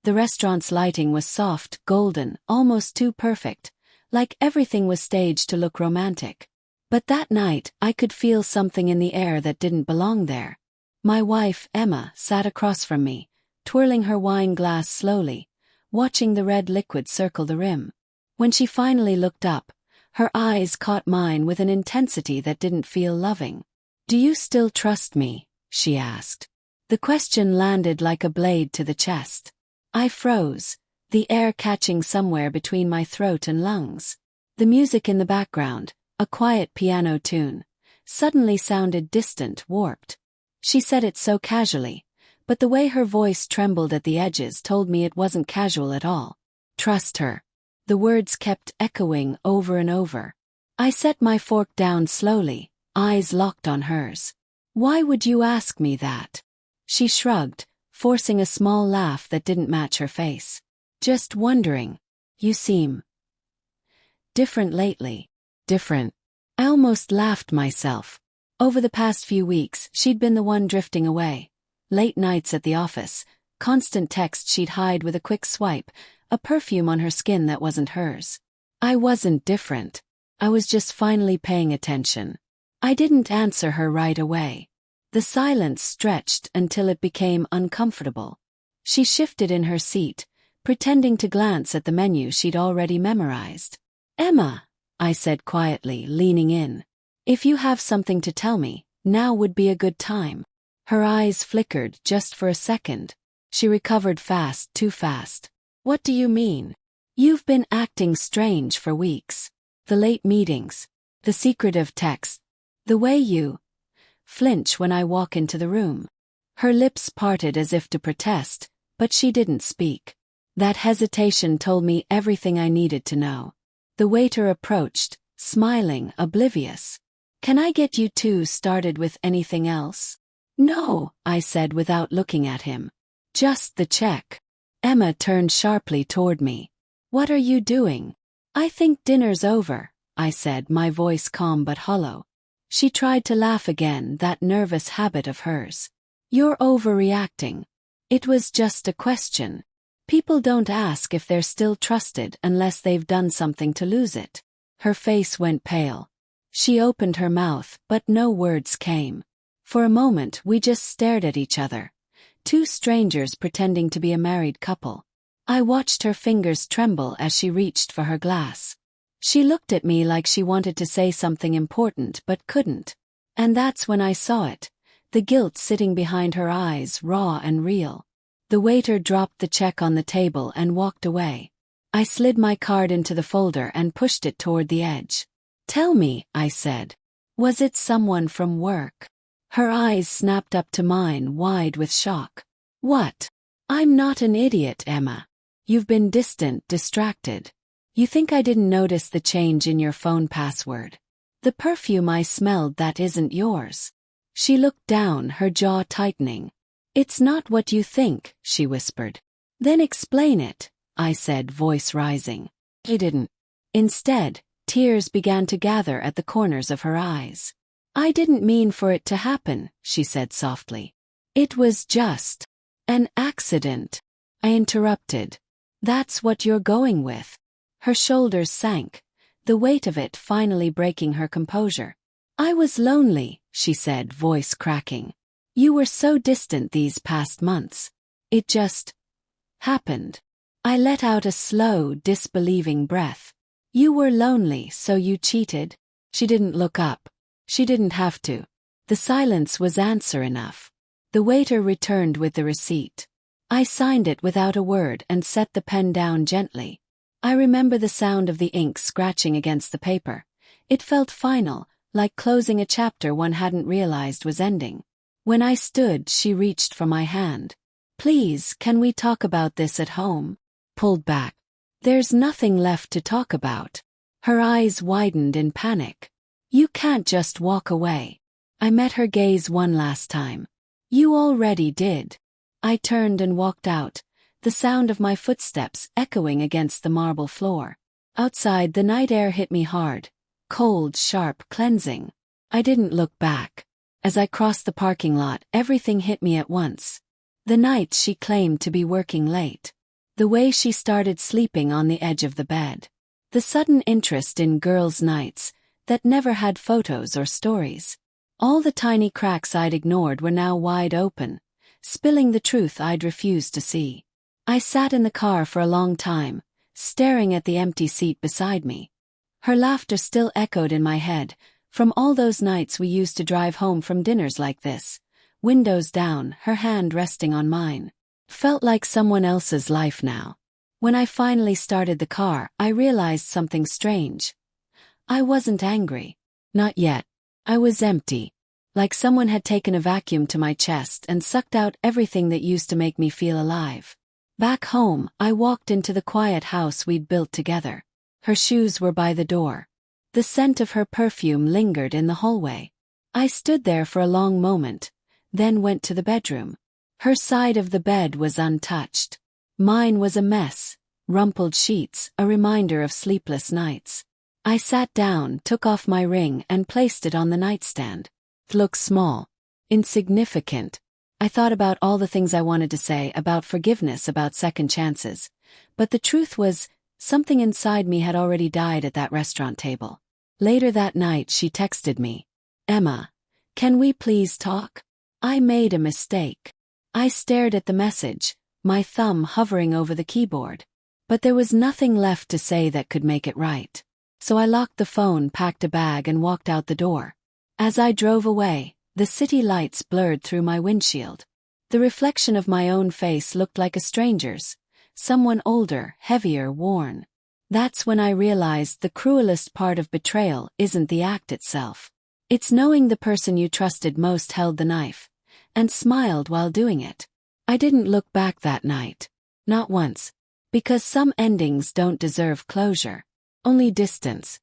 The restaurant's lighting was soft, golden, almost too perfect, like everything was staged to look romantic. But that night, I could feel something in the air that didn't belong there. My wife, Emma, sat across from me, twirling her wine glass slowly, watching the red liquid circle the rim. When she finally looked up, her eyes caught mine with an intensity that didn't feel loving. "Do you still trust me?" she asked. The question landed like a blade to the chest. I froze, the air catching somewhere between my throat and lungs. The music in the background, a quiet piano tune, suddenly sounded distant, warped. She said it so casually, but the way her voice trembled at the edges told me it wasn't casual at all. Trust her. The words kept echoing over and over. I set my fork down slowly, eyes locked on hers. "Why would you ask me that?" She shrugged, forcing a small laugh that didn't match her face. "Just wondering. You seem different lately." Different. I almost laughed myself. Over the past few weeks, she'd been the one drifting away. Late nights at the office, constant texts she'd hide with a quick swipe, a perfume on her skin that wasn't hers. I wasn't different. I was just finally paying attention. I didn't answer her right away. The silence stretched until it became uncomfortable. She shifted in her seat, pretending to glance at the menu she'd already memorized. "Emma," I said quietly, leaning in. "If you have something to tell me, now would be a good time." Her eyes flickered just for a second. She recovered fast, too fast. "What do you mean?" "You've been acting strange for weeks. The late meetings, the secretive texts, the way you flinch when I walk into the room." Her lips parted as if to protest, but she didn't speak. That hesitation told me everything I needed to know. The waiter approached, smiling, oblivious. "Can I get you two started with anything else?" "No," I said without looking at him. "Just the check." Emma turned sharply toward me. "What are you doing?" "I think dinner's over," I said, my voice calm but hollow. She tried to laugh again, that nervous habit of hers. "You're overreacting. It was just a question. People don't ask if they're still trusted unless they've done something to lose it." Her face went pale. She opened her mouth, but no words came. For a moment we just stared at each other, two strangers pretending to be a married couple. I watched her fingers tremble as she reached for her glass. She looked at me like she wanted to say something important but couldn't. And that's when I saw it, the guilt sitting behind her eyes, raw and real. The waiter dropped the check on the table and walked away. I slid my card into the folder and pushed it toward the edge. "Tell me," I said. "Was it someone from work?" Her eyes snapped up to mine, wide with shock. "What?" "I'm not an idiot, Emma. You've been distant, distracted. You think I didn't notice the change in your phone password? The perfume I smelled that isn't yours." She looked down, her jaw tightening. "It's not what you think," she whispered. "Then explain it," I said, voice rising. He didn't. Instead, tears began to gather at the corners of her eyes. "I didn't mean for it to happen," she said softly. "It was just an accident." I interrupted. "That's what you're going with." Her shoulders sank, the weight of it finally breaking her composure. "I was lonely," she said, voice cracking. "You were so distant these past months. It just happened." I let out a slow, disbelieving breath. "You were lonely, so you cheated?" She didn't look up. She didn't have to. The silence was answer enough. The waiter returned with the receipt. I signed it without a word and set the pen down gently. I remember the sound of the ink scratching against the paper. It felt final, like closing a chapter one hadn't realized was ending. When I stood, she reached for my hand. "Please, can we talk about this at home?" Pulled back. "There's nothing left to talk about." Her eyes widened in panic. "You can't just walk away." I met her gaze one last time. "You already did." I turned and walked out, the sound of my footsteps echoing against the marble floor. Outside, the night air hit me hard, cold, sharp, cleansing. I didn't look back. As I crossed the parking lot, everything hit me at once. The nights she claimed to be working late. The way she started sleeping on the edge of the bed. The sudden interest in girls' nights that never had photos or stories. All the tiny cracks I'd ignored were now wide open, spilling the truth I'd refused to see. I sat in the car for a long time, staring at the empty seat beside me. Her laughter still echoed in my head, from all those nights we used to drive home from dinners like this, windows down, her hand resting on mine. Felt like someone else's life now. When I finally started the car, I realized something strange. I wasn't angry. Not yet. I was empty. Like someone had taken a vacuum to my chest and sucked out everything that used to make me feel alive. Back home, I walked into the quiet house we'd built together. Her shoes were by the door. The scent of her perfume lingered in the hallway. I stood there for a long moment, then went to the bedroom. Her side of the bed was untouched. Mine was a mess, rumpled sheets, a reminder of sleepless nights. I sat down, took off my ring, and placed it on the nightstand. It looked small, insignificant. I thought about all the things I wanted to say, about forgiveness, about second chances. But the truth was, something inside me had already died at that restaurant table. Later that night she texted me. "Emma, can we please talk? I made a mistake." I stared at the message, my thumb hovering over the keyboard. But there was nothing left to say that could make it right. So I locked the phone, packed a bag, and walked out the door. As I drove away, the city lights blurred through my windshield. The reflection of my own face looked like a stranger's, someone older, heavier, worn. That's when I realized the cruelest part of betrayal isn't the act itself. It's knowing the person you trusted most held the knife, and smiled while doing it. I didn't look back that night. Not once. Because some endings don't deserve closure. Only distance.